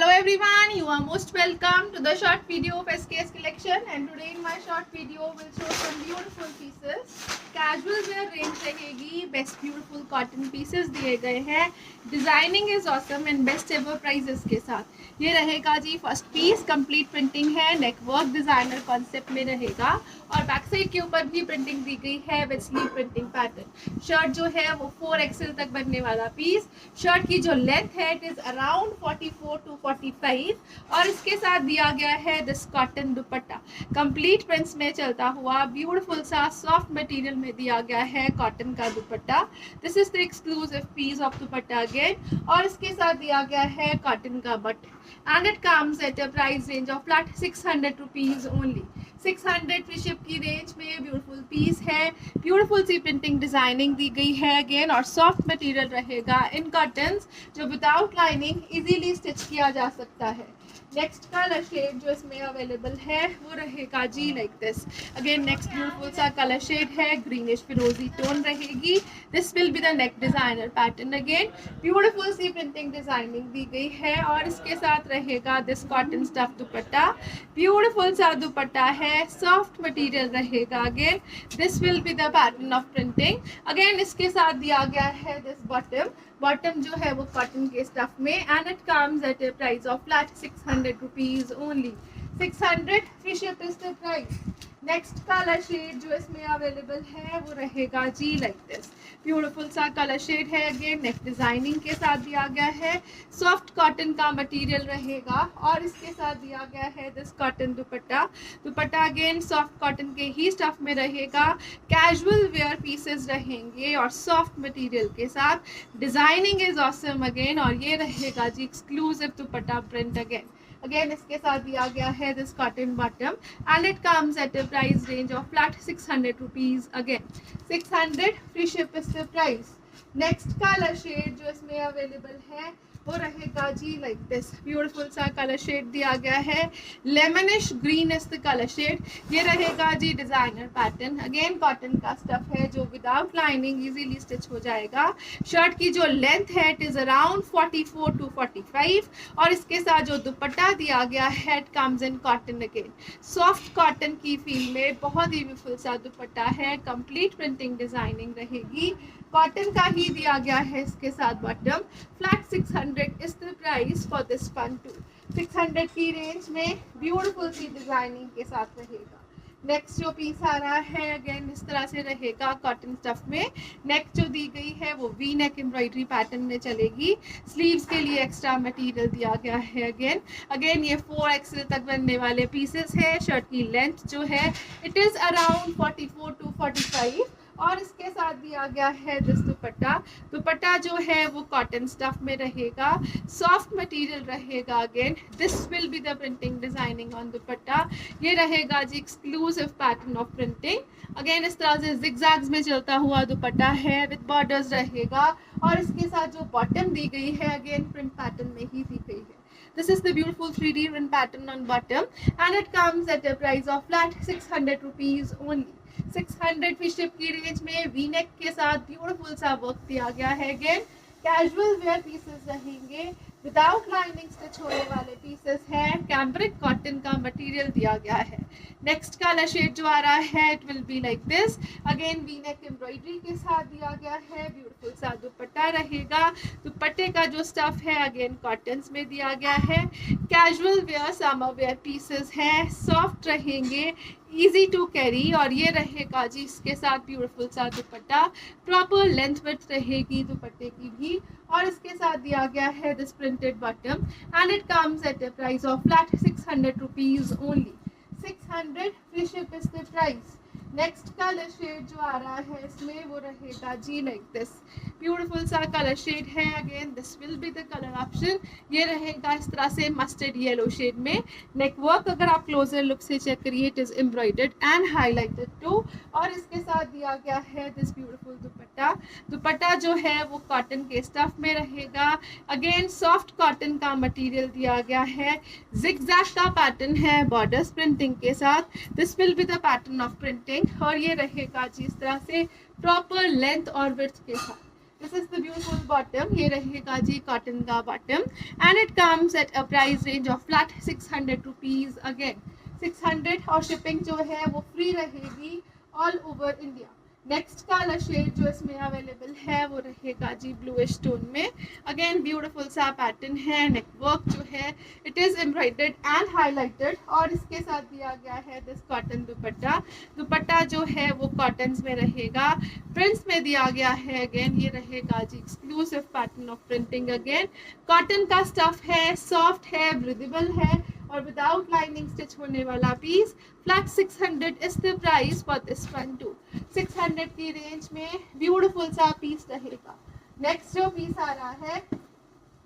Hello everyone, you are most welcome to the short video of SKS collection, and today in my short video will show some beautiful pieces. Casual wear range रहेगी, best beautiful cotton pieces दिए गए हैं. Designing is awesome and best ever prices के साथ. ये रहेगा जी first piece, complete printing है, neck work designer concept में रहेगा और बैक साइड के ऊपर भी प्रिंटिंग दी गई है with sleeve printing pattern. Shirt जो है वो 4XL तक बनने वाला पीस. शर्ट की जो लेंथ है इट इज अराउंड 44 to 45 और इसके साथ दिया गया है this cotton dupatta. Complete prints में चलता हुआ ब्यूटीफुल सा सॉफ्ट मटेरियल में दिया गया है कॉटन का dupatta. This is the exclusive piece of dupatta again और इसके साथ दिया गया है कॉटन का but and it comes at a price range of flat 600 rupees only. 600 free ship की रेंज में ब्यूटीफुल पीस है. ब्यूटीफुल सी प्रिंटिंग डिजाइनिंग दी गई है अगेन और सॉफ्ट मटेरियल रहेगा इन कॉटन्स जो विदाउट लाइनिंग इजीली स्टिच किया जा सकता है. नेक्स्ट कलर शेड जो इसमें अवेलेबल है वो रहेगा जी like this. Again next beautiful सा कलर शेड है, ग्रीनिश फिरोजी टोन रहेगी. This will be the neck designer pattern. Again beautiful सी प्रिंटिंग डिजाइनिंग दी गई है और इसके साथ रहेगा this cotton stuff dupatta. Beautiful सा दुपट्टा है, सॉफ्ट मटेरियल रहेगा. Again this will be the pattern of printing. Again इसके साथ दिया गया है दिस बॉटम जो है वो कॉटन के स्टफ में and it comes at a price of flat 600 rupees only. 600 free ship is the price. Next colour shade जो इसमें अवेलेबल है वो रहेगा जी लाइक दिस. ब्यूटीफुल सा कलर शेड है. अगेन नेक डिजाइनिंग के साथ दिया गया है. सॉफ्ट कॉटन का मटेरियल रहेगा और इसके साथ दिया गया है this cotton dupatta. Dupatta again soft cotton के ही स्टफ में रहेगा. कैजुअल वेयर पीसेस रहेंगे और सॉफ्ट मटेरियल के साथ. डिजाइनिंग इज ऑसम अगेन और ये रहेगा जी एक्सक्लूसिव दुपट्टा प्रिंट. अगेन इसके साथ दिया गया है this cotton bottom and it comes at a price range of flat 600 rupees. Again 600 free ship is the price. Next colour shade जो इसमें अवेलेबल है वो रहेगा जी लाइक दिस. ब्यूटीफुल सा कलर शेड दिया गया है. Lemonish green is the colour shade. ये रहेगा जी डिजाइनर पैटर्न. अगेन कॉटन का स्टफ है जो विदाउट लाइनिंग इजीली स्टिच हो जाएगा. शर्ट की जो लेंथ है इट इज अराउंड 44 to 45 और इसके साथ जो दुपट्टा दिया गया है it comes in cotton. Again soft cotton की फील में बहुत ही ब्यूटीफुल सा दुपट्टा है. कंप्लीट प्रिंटिंग डिजाइनिंग रहेगी. कॉटन का ही दिया गया है इसके साथ bottom. Flat 600 is the price for this one too. 600 की रेंज में ब्यूटीफुल सी डिजाइनिंग के साथ रहेगा. नेक्स्ट जो पीस आ रहा है अगेन इस तरह से रहेगा कॉटन स्टफ में. नेक जो दी गई है वो वी नेक एम्ब्रॉयडरी पैटर्न में चलेगी. स्लीव्स के लिए एक्स्ट्रा मटेरियल दिया गया है. अगेन ये 4XL तक बनने वाले पीसेस है. शर्ट की लेंथ जो है इट इज अराउंड 44 to 45 और इसके साथ दिया गया है दिस दुपट्टा. दुपट्टा जो है वो कॉटन स्टफ में रहेगा. सॉफ्ट मटेरियल रहेगा. Again this will be the printing designing on dupatta. ये रहेगा जी exclusive pattern of printing. Again इस तरह से जिगजैग्स में चलता हुआ दुपट्टा है विद बॉर्डर्स रहेगा और इसके साथ जो बॉटम दी गई है अगेन प्रिंट पैटर्न में ही दी गई है. This is the beautiful 3D print pattern on bottom and it comes at a price of flat 600 rupees only. 600 fish ship की रेंज में वी नेक के साथ ब्यूटीफुल सा वर्क दिया गया है. अगेन कैजुअल वेयर पीसेस रहेंगे. विदाउट लाइनिंग स्टिच होने वाले पीसेस हैं. कैम्ब्रिक कॉटन का मटेरियल दिया गया है. नेक्स्ट कलर शेड जो आ रहा है it will be like this. Again V neck embroidery के साथ दिया गया है. ब्यूटीफुल सा दुपट्टा रहेगा. दुपट्टे का जो स्टफ है अगेन कॉटन्स में दिया गया है. Casual where summer wear pieces हैं. सॉफ्ट रहेंगे, इजी टू कैरी और ये रहेगा जी इसके साथ ब्यूटीफुल सा दुपट्टा. प्रॉपर लेंथ विड्थ रहेगी दुपट्टे की भी और इसके साथ दिया गया है this printed bottom and it comes at a price of flat 600 rupees only. 600 free ship is the price. Next colour shade जो आ रहा है इसमें वो रहेगा जी लाइक दिस. ब्यूटीफुल सा कलर शेड है. Again this will be the colour option. ये रहेगा इस तरह से मस्टर्ड येलो शेड में. नेक वर्क अगर आप क्लोजर लुक से चेक करिए it is embroidered and highlighted too और इसके साथ दिया गया है दिस ब्यूटीफुल दुपट्टा. दुपट्टा जो है वो कॉटन के स्टफ में रहेगा. अगेन सॉफ्ट कॉटन का मटेरियल दिया गया है. जिगजैग का पैटर्न है बॉर्डर्स प्रिंटिंग के साथ. This will be the pattern of printing और ये रहेगा जी इस तरह से प्रॉपर लेंथ और विड्थ के साथ. This is the beautiful bottom, ये रहेगा जी कॉटन का bottom and it comes at a price range of flat 600 rupees. Again 600 और शिपिंग जो है वो फ्री रहेगी all over India. Next colour shade जो इसमें अवेलेबल है वो रहेगा जी ब्लूइश टोन में। अगेन ब्यूटीफुल सा पैटर्न है, नेक वर्क जो है it is embroidered and highlighted और इसके साथ दिया गया है दिस कॉटन दुपट्टा। दुपट्टा जो है वो कॉटन में रहेगा, प्रिंट्स में दिया गया है। अगेन ये रहेगा जी exclusive pattern of printing. Again cotton का स्टफ है, सॉफ्ट है, ब्रीदेबल है और विदाउट लाइनिंग स्टिच होने वाला piece. Flat 600 is the price for this one too. 600 की रेंज में ब्यूटीफुल सा पीस रहेगा। नेक्स्ट जो पीस आ रहा है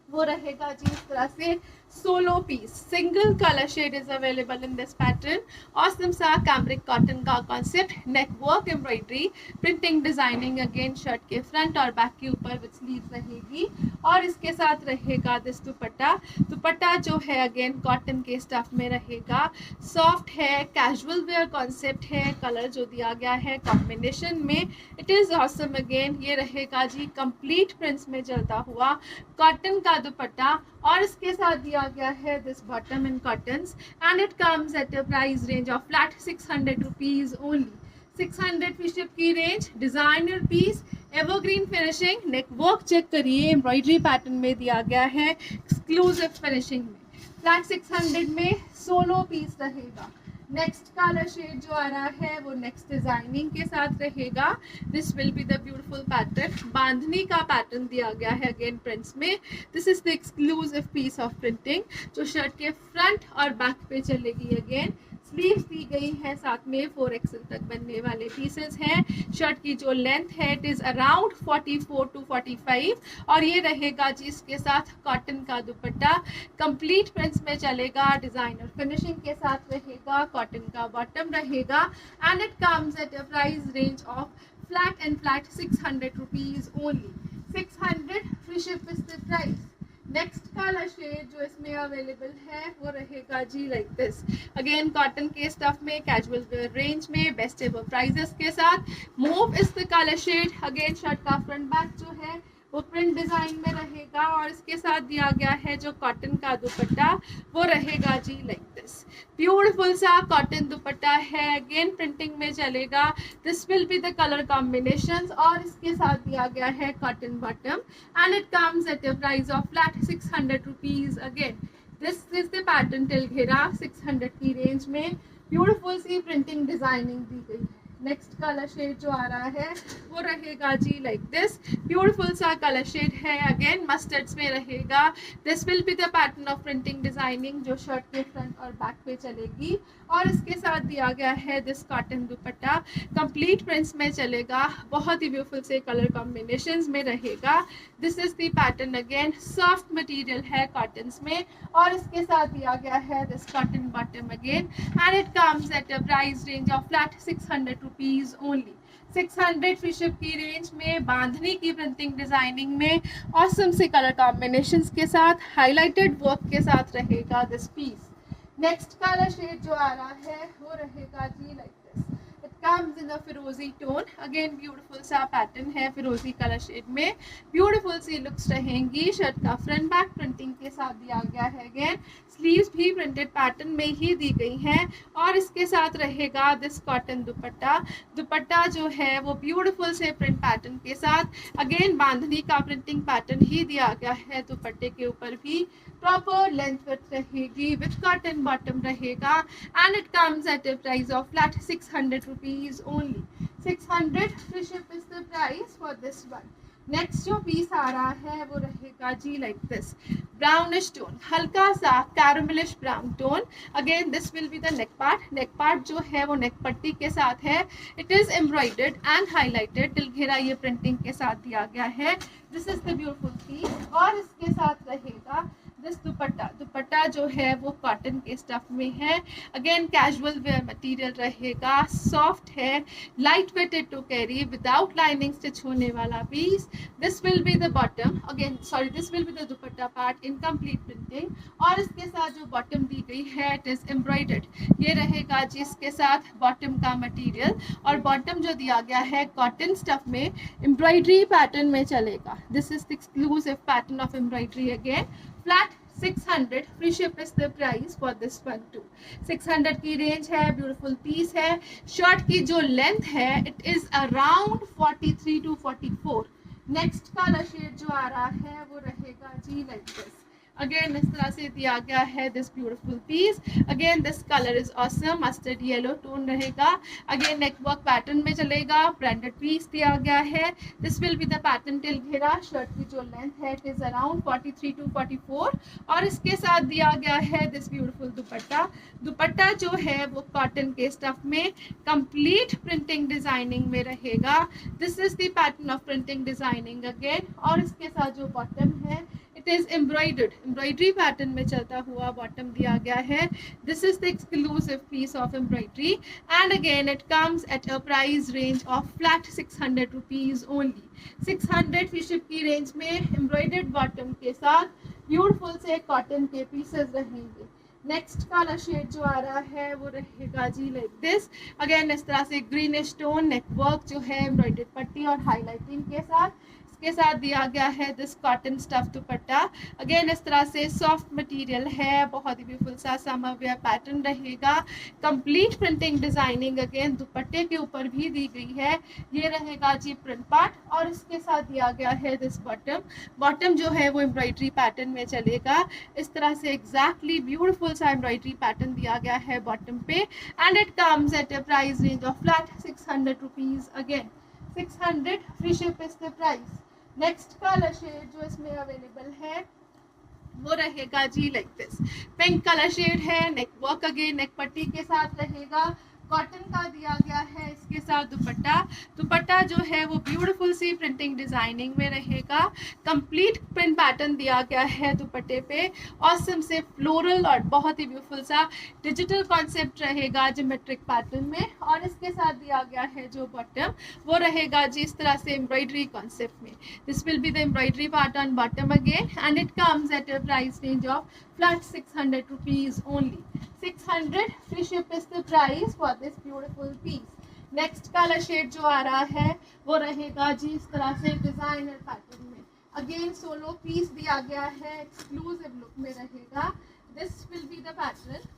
वो रहेगा जी इस तरह से solo piece, single colour shade is available in this pattern. Awesome सा कैमरिक कॉटन का concept, neck work, embroidery, printing, designing. Again shirt के फ्रंट और बैक के ऊपर विद स्लीव रहेगी और इसके साथ रहेगा दिस दुपट्टा। दुपट्टा जो है अगेन कॉटन के स्टफ में रहेगा, सॉफ्ट है, कैजुअल वेयर कॉन्सेप्ट है। कलर जो दिया गया है कॉम्बिनेशन में इट इज ऑसम। अगेन ये रहेगा जी कंप्लीट प्रिंट्स में चलता हुआ कॉटन का दुपट्टा और इसके साथ दिया गया है this bottom in cottons and it comes at a price range of flat 600 rupees only. 600 fee ship की range. Designer piece, evergreen finishing, neck work check करिए, एम्ब्रॉयडरी पैटर्न में दिया गया है, एक्सक्लूसिव फिनिशिंग में। फ्लैट 600 में सोलो पीस रहेगा। Next colour shade जो आ रहा है वो नेक्स्ट डिजाइनिंग के साथ रहेगा। This will be the beautiful pattern, bandhani का पैटर्न दिया गया है अगेन प्रिंट्स में। This is the exclusive piece of printing जो शर्ट के फ्रंट और बैक पे चलेगी। अगेन स्लीव्स दी गई है, साथ में 4XL तक बनने वाले पीसेस हैं। शर्ट की जो लेंथ है इट इज अराउंड 44 to 45 और ये रहेगा जी इसके साथ कॉटन का दुपट्टा, कंप्लीट प्रिंट्स में चलेगा, डिजाइनर फिनिशिंग के साथ रहेगा, कॉटन का बॉटम रहेगा and it comes at a price range of flat and flat 600 rupees only. 600 free ship is the price. Next colour shade जो इसमें अवेलेबल है वो रहेगा जी लाइक दिस। अगेन कॉटन के स्टफ में, कैजुअल वेयर रेंज में, बेस्ट एवर प्राइजेस के साथ। Mauve is the colour shade. Again shirt का फ्रंट बैक जो है वो प्रिंट डिजाइन में रहेगा और इसके साथ दिया गया है जो कॉटन का दुपट्टा वो रहेगा जी लाइक दिस। ब्यूटीफुल सा कॉटन दुपट्टा है, अगेन प्रिंटिंग में चलेगा। This will be the colour combinations और इसके साथ दिया गया है cotton bottom and it comes at a price of flat 600 rupees. Again this is the pattern till घेरा। 600 की रेंज में ब्यूटीफुल सी प्रिंटिंग डिजाइनिंग दी गई है। नेक्स्ट कलर शेड जो आ रहा है वो रहेगा जी लाइक दिस। ब्यूटीफुल सा कलर शेड है, अगेन मस्टर्ड्स में रहेगा। This will be the pattern of printing designing जो शर्ट के फ्रंट और बैक पे चलेगी और इसके साथ दिया गया है this cotton dupatta, complete prints में चलेगा, बहुत ही ब्यूटीफुल से कलर कॉम्बिनेशंस में रहेगा। This is the pattern. Again soft material है कॉटन्स में और इसके साथ दिया गया है this cotton bottom again and it comes at a price range of flat 600 rupees only. 600 free ship की रेंज में, बांधनी की प्रिंटिंग डिजाइनिंग में, ऑसम से कलर कॉम्बिनेशंस के साथ, हाईलाइटेड वर्क के साथ रहेगा this piece. Next colour shade जो आ रहा है वो रहेगा जी like this. It comes in a फिरोजी टोन। अगेन ब्यूटीफुल सा पैटर्न है फिरोजी कलर शेड में, ब्यूटीफुल सी लुक्स रहेंगी। शर्ट का फ्रंट बैक प्रिंटिंग के साथ दिया गया है। अगेन स्लीव्स भी प्रिंटेड पैटर्न में ही दी गई हैं और इसके साथ रहेगा दिस कॉटन दुपट्टा। दुपट्टा जो है वो ब्यूटीफुल से प्रिंट पैटर्न के साथ, अगेन बांधनी का प्रिंटिंग पैटर्न ही दिया गया है दुपट्टे के ऊपर भी। प्रॉपर लेंथ विड्थ रहेगी, विथ कॉटन बॉटम रहेगा and it comes at a price of flat 600 rupees only. 600 free ship is the price for this one. Next जो पीस आ रहा है वो रहेगा जी लाइक दिस, ब्राउनिश टोन, हल्का सा caramelish brown tone. Again this will be the neck part. Neck part जो है वो नेक पट्टी के साथ है, it is embroidered and highlighted, till घेरा ये प्रिंटिंग के साथ दिया गया है। This is the beautiful piece और इसके साथ रहेगा दिस दुपट्टा। दुपट्टा जो है वो कॉटन के स्टफ में है, अगेन कैजुअल वेयर मटेरियल रहेगा, सॉफ्ट है, light weighted to carry, without lining stitch होने वाला पीस। This will be the bottom, again sorry this will be the dupatta part in complete printing और इसके साथ जो बॉटम दी गई है इट इज एम्ब्रॉयडर्ड, ये रहेगा जी इसके साथ बॉटम का मटेरियल। और बॉटम जो दिया गया है कॉटन स्टफ में एम्ब्रॉयडरी पैटर्न में चलेगा। This is the exclusive pattern of embroidery again flat 600 free ship is the price for this one too. 600 की रेंज है, ब्यूटीफुल पीस है। शर्ट की जो लेंथ है it is around 43 to 44। Next colour shade जो आ रहा है वो रहेगा जी लाइक दिस। अगेन इस तरह से दिया गया है this beautiful piece. Again this colour is awesome, mustard yellow tone रहेगा। अगेन नेक वर्क पैटर्न में चलेगा, ब्रांडेड पीस दिया गया है। This will be the pattern till घेरा। शर्ट की जो लेंथ है इट इज अराउंड 43 to 44 और इसके साथ दिया गया है दिस ब्यूटीफुल दुपट्टा। दुपट्टा जो है वो कॉटन के स्टफ में कंप्लीट प्रिंटिंग डिजाइनिंग में रहेगा। This is the pattern of printing designing again. और इसके साथ जो बॉटम है it is embroidered, embroidery pattern में चलता हुआ बॉटम दिया गया है। This is the exclusive piece of embroidery and again it comes at a price range of flat 600 rupees only. 600 fee ship की रेंज में एम्ब्रॉयडर्ड बॉटम के साथ ब्यूटीफुल से कॉटन के पीसेस रहेंगे। नेक्स्ट कलर शेड जो आ रहा है वो रहेगा जी लाइक दिस। अगेन इस तरह से ग्रीनिश टोन, नेक वर्क जो है एम्ब्रॉयडर्ड पट्टी और हाईलाइटिंग के साथ। इसके साथ दिया गया है this cotton stuff dupatta. Again इस तरह से सॉफ्ट मटेरियल है, बहुत ही ब्यूटीफुल सा समर वेयर पैटर्न रहेगा। कंप्लीट प्रिंटिंग डिजाइनिंग अगेन दुपट्टे के ऊपर भी दी गई है। ये रहेगा जी प्रिंट पार्ट और इसके साथ दिया गया है दिस बॉटम। बॉटम जो है वो एम्ब्रॉयडरी पैटर्न में चलेगा। इस तरह से एग्जैक्टली ब्यूटीफुल सा एम्ब्रॉयडरी पैटर्न दिया गया है बॉटम पे and it comes at a price range of flat 600 rupees. Again 600 free ship is the price. Next colour shade जो इसमें अवेलेबल है वो रहेगा जी like this. Pink colour shade है, नेक वर्क अगेन नेक पट्टी के साथ रहेगा। कॉटन का दिया गया है इसके साथ दुपट्टा। दुपट्टा जो है वो ब्यूटीफुल सी प्रिंटिंग डिजाइनिंग में रहेगा। कंप्लीट प्रिंट पैटर्न दिया गया है दुपट्टे पे, ऑसम से फ्लोरल और बहुत ही ब्यूटीफुल सा डिजिटल कॉन्सेप्ट रहेगा ज्योमेट्रिक पैटर्न में। और इसके साथ दिया गया है जो बॉटम वो रहेगा जी इस तरह से एम्ब्रॉयडरी कॉन्सेप्ट में। This will be the embroidery part on bottom again and it comes at a price range of flat 600 rupees only. 600 free ship is the price for this beautiful piece. Next colour shade जो आ रहा है वो रहेगा जी इस तरह से डिजाइनर पैटर्न में। अगेन सोलो पीस दिया गया है, एक्सक्लूसिव लुक में रहेगा। This will be the pattern.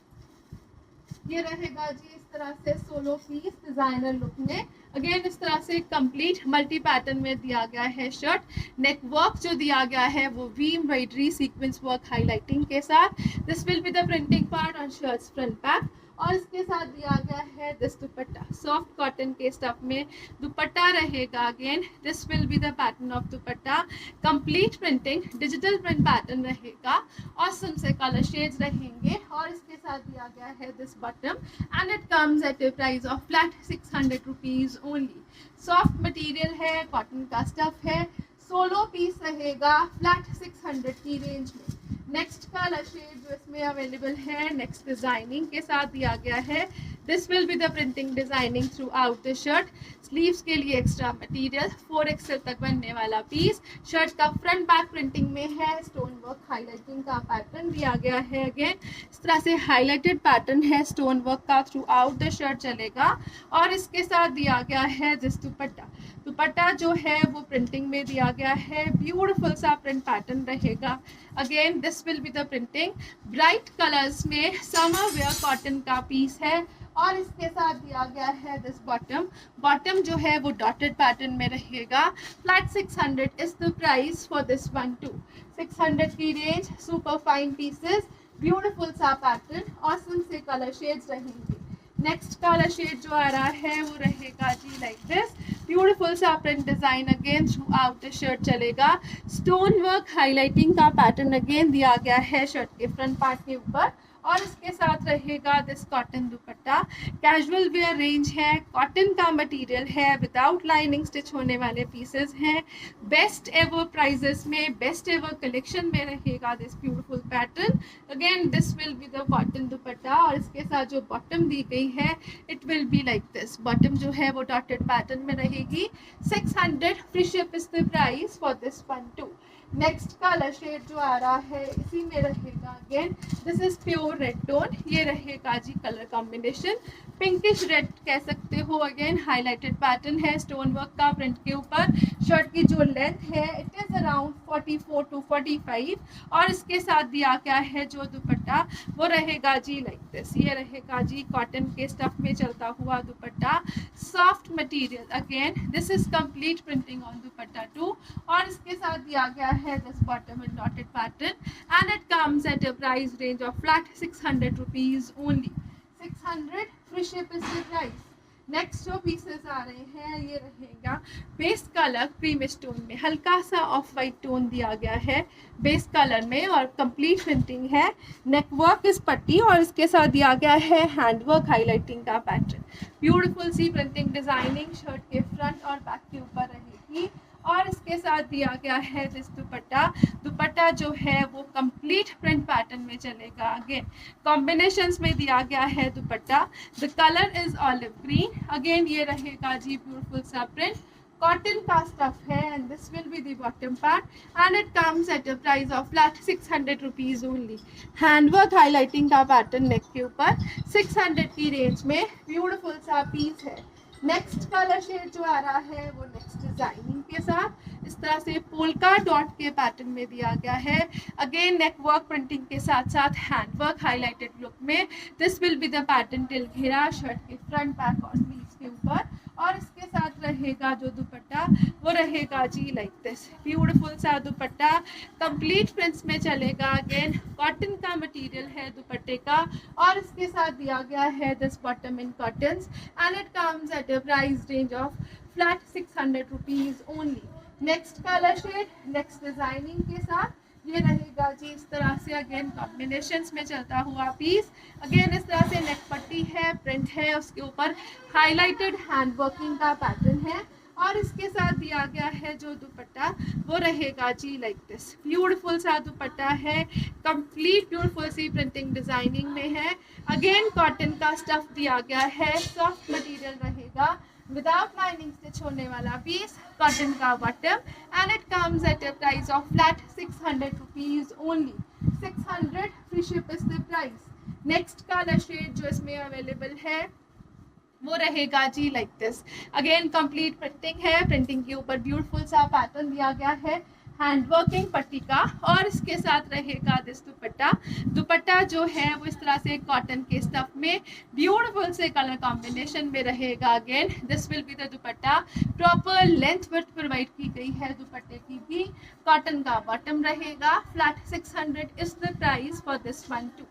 ये रहेगा जी इस तरह से सोलो पीस डिजाइनर लुक में। अगेन इस तरह से कंप्लीट मल्टी पैटर्न में दिया गया है शर्ट। नेक वर्क जो दिया गया है वो V embroidery sequence work highlighting के साथ। This will be the printing part on shirts front back और इसके साथ दिया गया है दिस दुपट्टा। सॉफ्ट कॉटन के स्टफ में दुपट्टा रहेगा। Again this will be the pattern of dupatta. Complete printing digital print pattern रहेगा। ऑसम से कलर शेड्स रहेंगे और इसके साथ दिया गया है this bottom and it comes at a price of flat 600 rupees only. Soft material है, कॉटन का स्टफ है, सोलो पीस रहेगा फ्लैट 600 की रेंज में। नेक्स्ट कलर शेड जो इसमें अवेलेबल है नेक्स्ट डिजाइनिंग के साथ दिया गया है। This will be the printing designing through out the shirt. Sleeves के लिए एक्स्ट्रा मटेरियल, 4XL तक बनने वाला पीस। शर्ट का फ्रंट बैक प्रिंटिंग में है, स्टोन वर्क हाईलाइटिंग का पैटर्न दिया गया है। अगेन इस तरह से हाईलाइटेड पैटर्न है स्टोन वर्क का, थ्रू आउट द शर्ट चलेगा। और इसके साथ दिया गया है दिस दुपट्टा। दुपट्टा जो है वो प्रिंटिंग में दिया गया है, ब्यूटीफुल सा प्रिंट पैटर्न रहेगा। Again this will be the printing. Bright colours में समर वेयर कॉटन का पीस है और इसके साथ दिया गया है दिस बॉटम। बॉटम जो है वो डॉटेड पैटर्न में रहेगा। Flat 600 is the price for this one too. 600 की range, super fine pieces, beautiful सा पैटर्न, ऑसम से कलर शेड्स रहेंगे। नेक्स्ट कलर शेड जो आ रहा है वो रहेगा जी लाइक दिस। ब्यूटीफुल सा print design again through out the shirt चलेगा। स्टोन वर्क हाईलाइटिंग का पैटर्न अगेन दिया गया है शर्ट के फ्रंट पार्ट के ऊपर और इसके साथ रहेगा this cotton dupatta. Casual wear range है, कॉटन का मटेरियल है, विदाउट लाइनिंग स्टिच होने वाले पीसेस हैं। बेस्ट एवर प्राइजेस में, बेस्ट एवर कलेक्शन में रहेगा this beautiful pattern. Again this will be the cotton दुपट्टा और इसके साथ जो बॉटम दी गई है it will be like this. Bottom जो है वो डॉटेड पैटर्न में रहेगी। 600 free ship is the price for this one to. Next colour shade जो आ रहा है इसी में रहेगा again, this is pure red tone, ये रहेगा जी कलर कॉम्बिनेशन, पिंकिश रेड कह सकते हो। अगेन हाईलाइटेड पैटर्न है स्टोन वर्क का प्रिंट के ऊपर। शर्ट की जो लेंथ है इट इज अराउंड 44 to 45 और इसके साथ दिया गया है जो दुपट्टा वो रहेगा जी लाइक दिस, ये रहेगा जी कॉटन के स्टफ में चलता हुआ dupatta, soft material. Again this is complete printing on dupatta too और इसके साथ दिया गया है this bottom and dotted pattern and it comes at a price range of flat 600 rupees only. 600 free ship is the price. Next जो pieces आ रहे हैं ये रहेगा बेस कलर क्रीम स्टोन में, हल्का सा ऑफ वाइट टोन दिया गया है बेस कलर में और कंप्लीट प्रिंटिंग है। नेकवर्क इस पट्टी और इसके साथ दिया गया है हैंडवर्क हाईलाइटिंग का पैटर्न। ब्यूटीफुल सी प्रिंटिंग डिजाइनिंग शर्ट के फ्रंट और बैक के ऊपर रहेगी और इसके साथ दिया गया है दिस दुपट्टा। दुपट्टा जो है वो कंप्लीट प्रिंट पैटर्न में चलेगा। अगेन कॉम्बिनेशंस में दिया गया है दुपट्टा, the colour is olive green. Again ये रहेगा जी ब्यूटीफुल सा प्रिंट, कॉटन का स्टफ है and this will be the bottom part and it comes at a price of flat 600 rupees only. Handwork highlighting का पैटर्न नेक के ऊपर 600 की रेंज में ब्यूटीफुल सा पीस है। नेक्स्ट कलर शेड जो आ रहा है वो नेक्स्ट डिजाइनिंग के साथ इस तरह से पोल्का डॉट के पैटर्न में दिया गया है। अगेन नेक वर्क प्रिंटिंग के साथ साथ हैंड वर्क हाईलाइटेड लुक में, this will be the pattern till घेरा शर्ट के फ्रंट बैक और स्लीव्स के ऊपर और इसके साथ रहेगा जो दुपट्टा वो रहेगा जी लाइक दिस, ब्यूटीफुल सा दुपट्टा कंप्लीट प्रिंट्स में चलेगा। अगेन कॉटन का मटेरियल है दुपट्टे का और इसके साथ दिया गया है this bottom in cottons and it comes at a price range of flat 600 rupees only. Next colour shade next designing के साथ ये रहेगा जी इस तरह से। अगेन कॉम्बिनेशंस में चलता हुआ पीस, अगेन इस तरह से नेक पट्टी है, प्रिंट है, उसके ऊपर हाईलाइटेड हैंड वर्किंग का पैटर्न है और इसके साथ दिया गया है जो दुपट्टा वो रहेगा जी लाइक दिस, ब्यूटीफुल सा दुपट्टा है, कंप्लीट ब्यूटीफुल सी प्रिंटिंग डिजाइनिंग में है। अगेन कॉटन का स्टफ दिया गया है, सॉफ्ट मटेरियल रहेगा, विदाउट लाइनिंग स्टिच होने वाला पीस, कॉटन का bottom and it comes at a price of flat 600 rupees only. 600 free ship is the price. Next colour shade जो इसमें अवेलेबल है वो रहेगा जी like this. Again complete printing है, प्रिंटिंग के ऊपर ब्यूटीफुल सा पैटर्न दिया गया है हैंड वर्किंग पट्टी का और इसके साथ रहेगा दिस दुपट्टा। दुपट्टा जो है वो इस तरह से कॉटन के स्टफ में ब्यूटीफुल से कलर कॉम्बिनेशन में रहेगा। Again this will be the dupatta, proper length width provide की गई है दुपट्टे की भी, कॉटन का बॉटम रहेगा। Flat 600 is the price for this one too.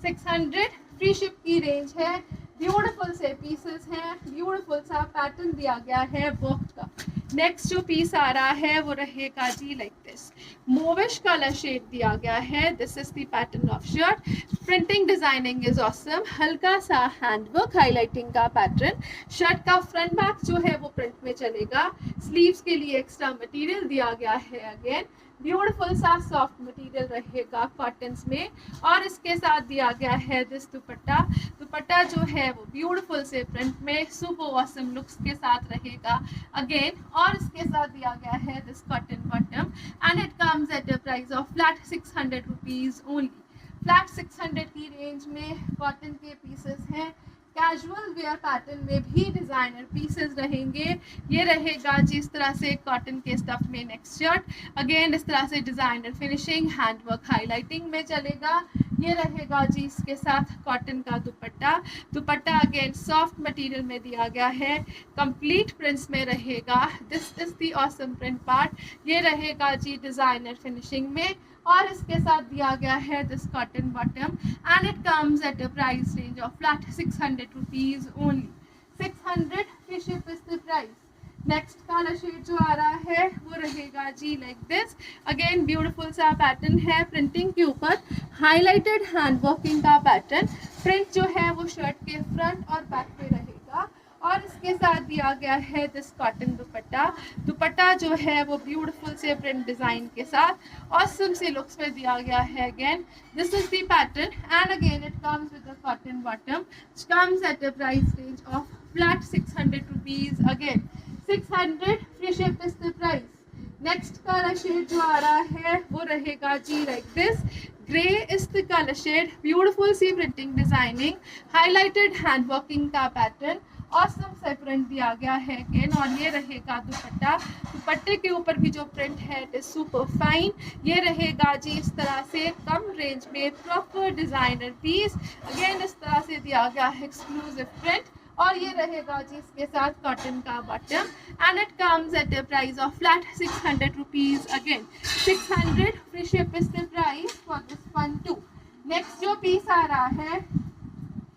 600 free ship की रेंज है, ब्यूटीफुल से पीसेस हैं, ब्यूटीफुल सा पैटर्न दिया गया है वर्क का। नेक्स्ट जो पीस आ रहा है वो रहेगा जी like this, mauvish colour shade दिया गया है, this is the pattern of shirt, printing designing is awesome, हल्का सा हैंडवर्क हाईलाइटिंग का पैटर्न, शर्ट का फ्रंट बैक जो है वो प्रिंट में चलेगा, स्लीव्स के लिए एक्स्ट्रा मटेरियल दिया गया है। अगेन ब्यूटीफुल सा सॉफ्ट मटेरियल रहेगा कॉटन्स में और इसके साथ दिया गया है दिस दुपट्टा। दुपट्टा जो है वो ब्यूटीफुल से प्रिंट में सुपर ऑसम लुक्स के साथ रहेगा। अगेन और इसके साथ दिया गया है this cotton bottom and it comes at a price of flat 600 rupees only. Flat 600 की रेंज में कॉटन के पीसेस हैं, कैजुअल वेयर पैटर्न में भी डिजाइनर पीसेस रहेंगे। ये रहेगा जी इस तरह से कॉटन के स्टफ में नेक्स्ट शर्ट, अगेन इस तरह से डिजाइनर फिनिशिंग हैंडवर्क हाईलाइटिंग में चलेगा। ये रहेगा जी इसके साथ कॉटन का दुपट्टा, दुपट्टा अगेन सॉफ्ट मटेरियल में दिया गया है, कंप्लीट प्रिंट्स में रहेगा, this is the awesome print part. ये रहेगा जी डिजाइनर फिनिशिंग में और इसके साथ दिया गया है this cotton bottom and it comes at a price range of flat 600 rupees only. 600 free ship is the price. Next colour shade जो आ रहा है वो रहेगा जी लाइक दिस, अगेन ब्यूटीफुल सा पैटर्न है, प्रिंटिंग के ऊपर हाईलाइटेड हैंड वर्किंग का पैटर्न, प्रिंट जो है वो शर्ट के फ्रंट और बैक पे रहेगा और इसके साथ दिया गया है दिस कॉटन दुपट्टा। दुपट्टा जो है वो ब्यूटीफुल से प्रिंट डिजाइन के साथ ऑसम से लुक्स में दिया गया है। Again this is the pattern and again it comes with the cotton bottom, comes at a price range of flat 600 rupees. Again 600 free ship is the price. Next colour shade जो आ रहा है वो रहेगा जी like this, grey is the colour shade, beautiful सी printing designing, highlighted hand working का pattern, awesome से प्रिंट दिया गया है अगेन। और ये रहेगा दुपट्टा, दुपट्टे के ऊपर भी जो प्रिंट है इट इज सुपर फाइन। ये रहेगा जी इस तरह से कम रेंज में प्रॉपर डिजाइनर पीस, अगेन इस तरह से दिया गया है एक्सक्लूसिव प्रिंट। और ये रहेगा जी इसके साथ कॉटन का bottom and it comes at a price of flat 600 rupees, again 600 free ship is the price for this one to. Next जो पीस आ रहा है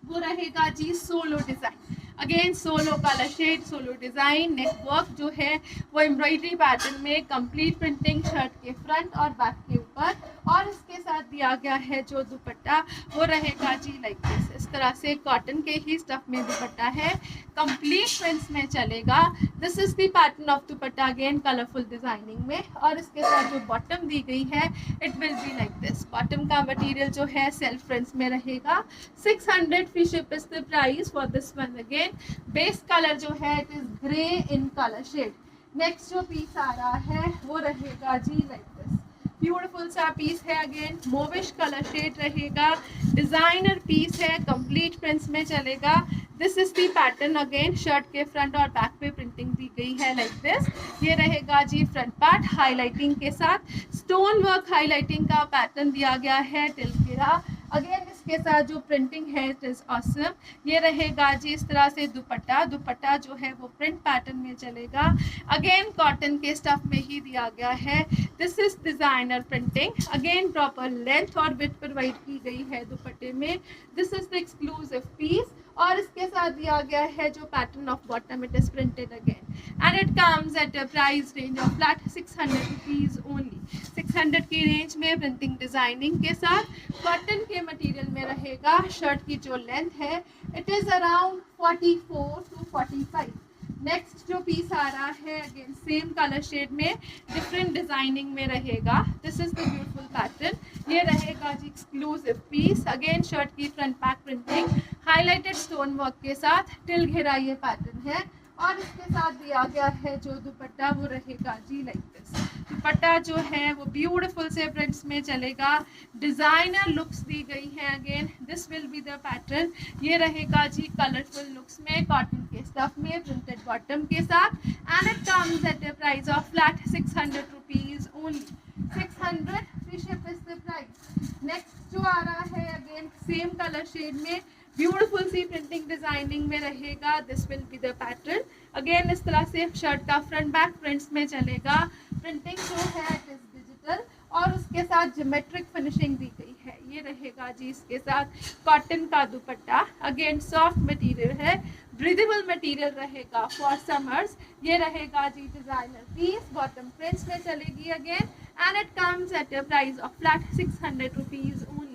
वो रहेगा जी solo design, again solo colour shade, solo design, neck work जो है वो एम्ब्रॉयडरी पैटर्न में, कंप्लीट प्रिंटिंग शर्ट के फ्रंट और बैक के ऊपर। और इसके साथ दिया गया है जो दुपट्टा वो रहेगा जी लाइक दिस, इस तरह से कॉटन के ही स्टफ में दुपट्टा है, कंप्लीट प्रिंट्स में चलेगा। This is the pattern of dupatta, again colourful designing में। और इसके साथ जो बॉटम दी गई है it will be like this, bottom का मटेरियल जो है सेल्फ प्रिंट्स में रहेगा। 600 free ship is the price for this one, again base colour जो है it is grey in colour shade. Next जो पीस आ रहा है वो रहेगा जी लाइक दिस, ब्यूटीफुल सा पीस है, अगेन मोविश कलर शेड रहेगा, डिजाइनर पीस है, कंप्लीट प्रिंट्स में चलेगा। This is the pattern, again shirt के फ्रंट और बैक पे प्रिंटिंग दी गई है लाइक दिस। ये रहेगा जी फ्रंट पार्ट हाईलाइटिंग के साथ, स्टोन वर्क हाईलाइटिंग का पैटर्न दिया गया है टिल घेरा, अगेन इसके साथ जो प्रिंटिंग है इट इज ऑसम। ये रहेगा जी इस तरह से दुपट्टा, दुपट्टा जो है वो प्रिंट पैटर्न में चलेगा, अगेन कॉटन के स्टफ में ही दिया गया है। This is designer printing, again proper length और विड्थ प्रोवाइड की गई है दुपट्टे में। This is the exclusive piece और इसके साथ दिया गया है जो pattern of bottom it is printed again and it comes at a price range of flat 600 rupees only. 600 की रेंज में प्रिंटिंग डिजाइनिंग के साथ कॉटन के मटेरियल में रहेगा। शर्ट की जो लेंथ है it is around 44 to 45। Next जो पीस आ रहा है अगेन सेम कलर शेड में डिफरेंट डिजाइनिंग में रहेगा। This is the beautiful pattern, ये रहेगा जी एक्सक्लूसिव पीस, अगेन शर्ट की front back printing highlighted stone work के साथ टिल घेरा ये पैटर्न है। और इसके साथ दिया गया है जो दुपट्टा वो रहेगा जी लाइक दिस, दुपट्टा जो है वो ब्यूटीफुल से प्रिंट्स में चलेगा, डिजाइनर लुक्स दी गई है, again this will be the pattern. ये रहेगा जी कलरफुल लुक्स में कॉटन के स्टफ में प्रिंटेड बॉटम के साथ and it comes at a price of flat 600 rupees only. 600 free ship is the price. Next जो आ रहा है अगेन सेम कलर शेड में ब्यूटीफुल सी प्रिंटिंग डिजाइनिंग में रहेगा। This will be the pattern, again इस तरह से शर्ट का फ्रंट बैक प्रिंट्स में चलेगा। प्रिंटिंग जो है इट इज डिजिटल और उसके साथ ज्योमेट्रिक फिनिशिंग दी गई है। ये रहेगा जी इसके साथ कॉटन का दुपट्टा, अगेन सॉफ्ट मटेरियल है, ब्रीदेबल मटेरियल रहेगा फॉर समर्स। ये रहेगा जी डिजाइनर पीस, बॉटम प्रिंट्स में चलेगी again and it comes at a price of flat 600 rupees only.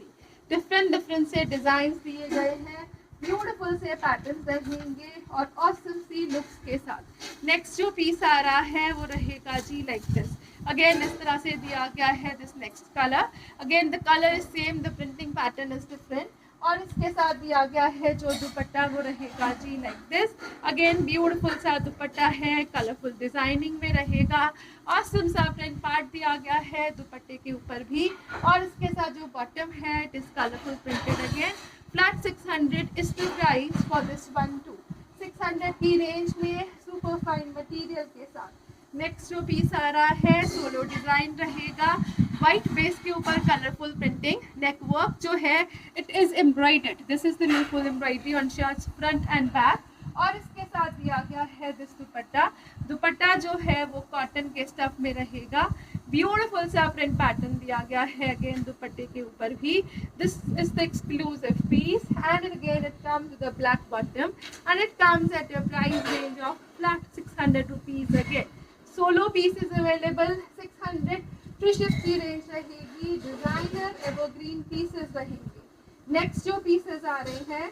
Different से डिजाइन दिए गए हैं, ब्यूटीफुल से पैटर्न रहेंगे और ऑसम सी लुक्स के साथ। नेक्स्ट जो पीस आ रहा है वो रहेगा जी लाइक दिस, अगेन इस तरह से दिया गया है this next colour, again the colour is same, the printing pattern is different. और इसके साथ दिया गया है जो दुपट्टा वो रहेगा जी लाइक दिस, अगेन ब्यूटीफुल सा दुपट्टा है, कलरफुल डिजाइनिंग में रहेगा, ऑसम सा प्रिंट पार्ट दिया गया है दुपट्टे के ऊपर भी। और इसके साथ जो बॉटम है it is colourful printed, again flat 600 is the price for this one too. 600 की रेंज में सुपर फाइन मटेरियल के साथ। नेक्स्ट जो पीस आ रहा है सोलो डिजाइन रहेगा, व्हाइट बेस के ऊपर कलरफुल प्रिंटिंग, नेक वर्क जो है it is embroidered, this is the new embroidery on shirts front end back. और इसके साथ दिया गया है दिस दुपट्टा, दुपट्टा जो है वो कॉटन के स्टफ में रहेगा, ब्यूटीफुल सा प्रिंट पैटर्न दिया गया है अगेन दुपट्टे के ऊपर भी। This is the exclusive piece and again it comes with a black bottom and it comes at a price range of flat 600 rupees. Again solo pieces available, 600 free ship की range रहेगी, designer evergreen pieces रहेंगे। Next जो pieces आ रहे हैं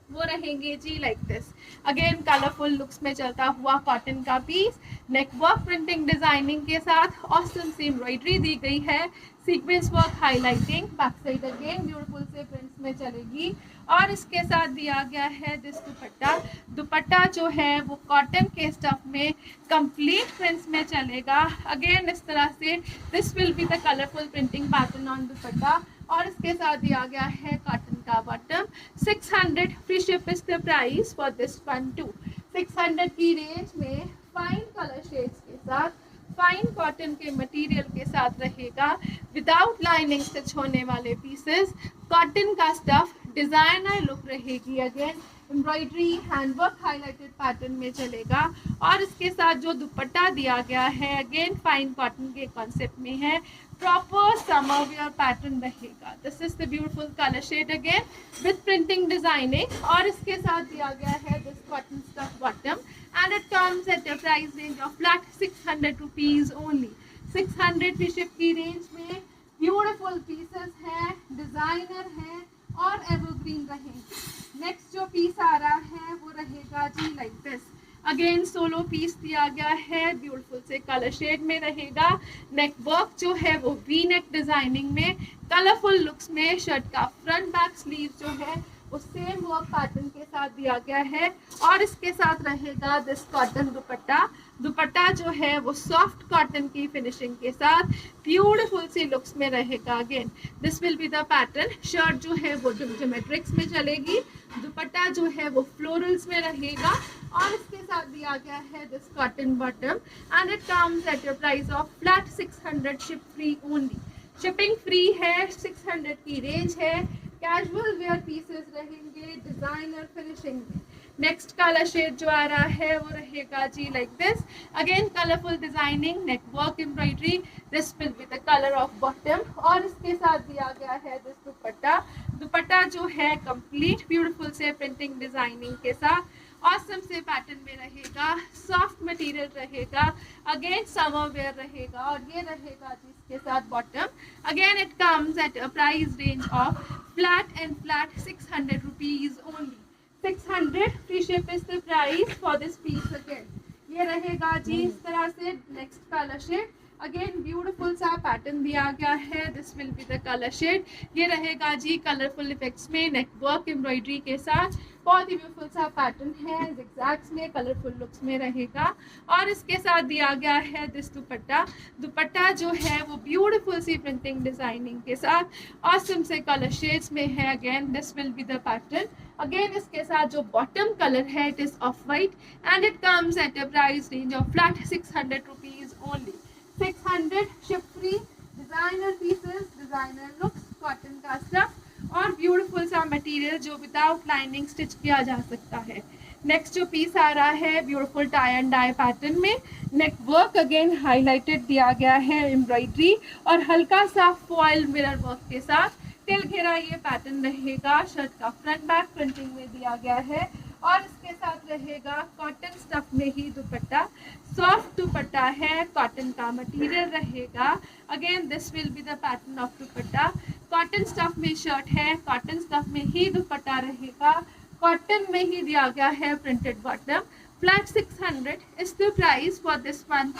वो रहेंगे जी like this, again colourful looks में चलता हुआ कॉटन का piece, neck work printing designing के साथ ऑसम सी एम्ब्रॉयडरी दी गई है, sequence work highlighting, back side again beautiful से प्रिंट्स में चलेगी। और इसके साथ दिया गया है दिस दुपट्टा। दुपट्टा जो है वो कॉटन के स्टफ में कंप्लीट प्रिंट्स में चलेगा। अगेन इस तरह से this will be the colourful printing pattern on दुपट्टा। और इसके साथ दिया गया है कॉटन का bottom. 600 free ship is the price for this one too. 600 की रेंज में फाइन कलर शेड्स के साथ, फाइन कॉटन के मटेरियल के साथ रहेगा, विदाउट लाइनिंग स्टिच होने वाले पीसेस, कॉटन का स्टफ, डिजाइनर लुक रहेगी। Again embroidery handwork highlighted pattern में चलेगा। और इसके साथ जो दुपट्टा दिया गया है अगेन फाइन कॉटन के कॉन्सेप्ट में है, प्रॉपर समर वियर पैटर्न रहेगा। This is the beautiful colour shade again with printing designing. और इसके साथ दिया गया है this cotton stuff bottom and it comes at a price range of flat 600 rupees only. 600 free ship की range में beautiful pieces हैं, डिजाइनर हैं और एवरग्रीन रहेंगे। नेक्स्ट जो पीस आ रहा है वो रहेगा जी like this. Again solo piece दिया गया है, ब्यूटीफुल से कलर शेड में रहेगा। नेक वर्क जो है वो वी नेक डिजाइनिंग में, कलरफुल लुक्स में। शर्ट का फ्रंट बैक स्लीव जो है वो सेम वर्क पैटर्न के साथ दिया गया है। और इसके साथ रहेगा दिस कॉटन दुपट्टा। दुपट्टा जो है वो सॉफ्ट कॉटन की फिनिशिंग के साथ ब्यूटीफुल सी लुक्स में रहेगा। Again this will be the pattern. Shirt जो है वो ज्योमेट्रिक्स में चलेगी, दुपट्टा जो है वो फ्लोरल्स में रहेगा। और इसके साथ दिया गया है this cotton bottom and it comes at a price of flat 600 ship free only. Shipping free है, 600 की रेंज है। कैजुअल वेयर पीसेस रहेंगे डिजाइनर फिनिशिंग में। नेक्स्ट कलर शेड जो आ रहा है वो रहेगा जी like this. Again colourful designing, neck work embroidery, this will be the colour of bottom. और इसके साथ दिया गया है दिस दुपट्टा। दुपट्टा जो है कंप्लीट ब्यूटीफुल से प्रिंटिंग डिजाइनिंग के साथ ऑसम से पैटर्न में रहेगा, सॉफ्ट मटेरियल रहेगा, अगेन समर वेयर रहेगा। और ये रहेगा जिसके साथ bottom. Again it comes at a price range of flat and flat 600 rupees only. 600 free ship is the price for this piece. Again ये रहेगा जी इस तरह से। Next colour shade again beautiful सा पैटर्न दिया गया है, this will be the colour shade. ये रहेगा जी कलरफुल इफेक्ट्स में, नेक वर्क एम्ब्रॉयडरी के साथ, बहुत ही ब्यूटीफुल सा पैटर्न है, जिगजैग्स में कलरफुल लुक्स में रहेगा। और इसके साथ दिया गया है दिस दुपट्टा। दुपट्टा जो है वो ब्यूटीफुल सी प्रिंटिंग डिजाइनिंग के साथ ऑसम से कलर शेड्स में है। Again this will be the pattern. Again इसके साथ जो बॉटम कलर है it is of white and it comes at a price range of flat 600 rupees only. 600 ship free, designer pieces, designer looks, cotton का stuff और beautiful सा material जो without lining stitch किया जा सकता है। नेक्स्ट जो पीस आ रहा है beautiful tie and dye pattern में, नेक वर्क अगेन हाईलाइटेड दिया गया है एम्ब्रॉयडरी और हल्का सा फॉइल मिरर वर्क के साथ टिल घेरा ये पैटर्न रहेगा। शर्ट का फ्रंट बैक प्रिंटिंग में दिया गया है और इसके साथ रहेगा कॉटन स्टफ में ही दुपट्टा। सॉफ्ट दुपट्टा है, कॉटन का मटेरियल रहेगा। Again this will be the pattern of dupatta. Cotton stuff में शर्ट है, कॉटन स्टफ में ही दुपट्टा रहेगा, कॉटन में ही दिया गया है printed bottom. Flat 600 is the price for this one.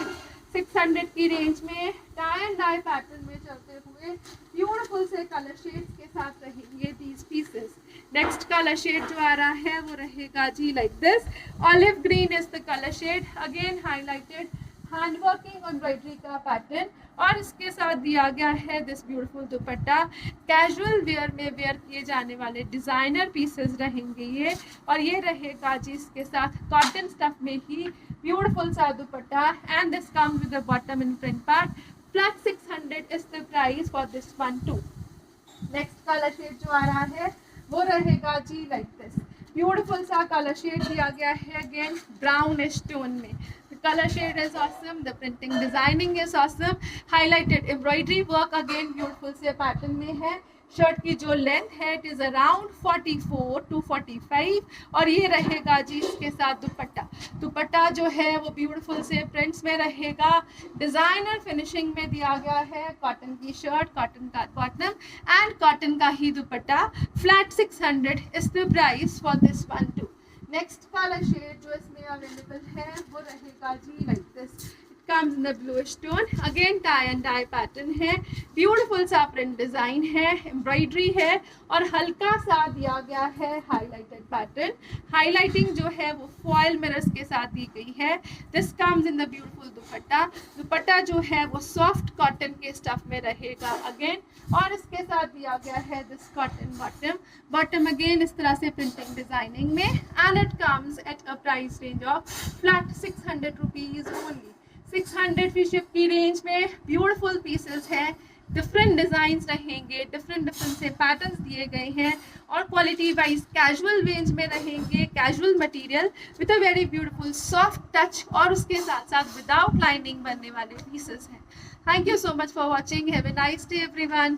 600 की रेंज में टाई एंड डाई पैटर्न में चलते हुए ब्यूटीफुल से कलर शेड्स के साथ रहेंगे these pieces. Next colour shade जो आ रहा है वो रहेगा जी like this. Olive green is the colour shade. Again highlighted hand working embroidery का पैटर्न और इसके साथ दिया गया है दिस ब्यूटीफुल दुपट्टा। कैजुअल वेयर में वेयर किए जाने वाले डिजाइनर पीसेस रहेंगे ये। और ये रहेगा जी इसके साथ कॉटन स्टफ में ही ब्यूटीफुल सा dupatta and this comes with the bottom in print part. Flat 600 is the price for this one to. Next colour shade जो आ रहा है वो रहेगा जी लाइक दिस। ब्यूटीफुल सा कलर शेड दिया गया है अगेन ब्राउनिश टोन में। The color shade is awesome, the printing designing is awesome, highlighted embroidery work again beautiful से पैटर्न में है। शर्ट की जो लेंथ है इट इज अराउंड 44 to 45 और ये रहेगा जी इसके साथ दुपट्टा। दुपट्टा जो है वो ब्यूटीफुल से प्रिंट्स में रहेगा, डिजाइनर फिनिशिंग में दिया गया है। कॉटन की शर्ट, कॉटन का बॉटम एंड कॉटन का ही दुपट्टा। Flat 600 is the price for this one to. Next colour shade जो इसमें अवेलेबल है वो रहेगा जी like this. It comes in the bluish tone. Again tie and dye pattern है, beautiful सा print design है, embroidery है और हल्का सा दिया गया है highlighted pattern. Highlighting जो है वो foil mirrors के साथ दी गई है. This comes in the beautiful दुपट्टा. दुपट्टा जो है वो soft cotton के stuff में रहेगा again और इसके साथ दिया गया है this cotton bottom. Bottom again इस तरह से printing designing में and it comes at a price range of flat 600 rupees only. 600 free ship की रेंज में ब्यूटीफुल पीसेस हैं, डिफरेंट डिजाइंस रहेंगे, डिफरेंट से पैटर्न्स दिए गए हैं और क्वालिटी वाइज कैजुअल रेंज में रहेंगे, casual material with a very beautiful soft touch और उसके साथ साथ विदाउट लाइनिंग बनने वाले पीसेस हैं. Thank you so much for watching. Have a nice day everyone.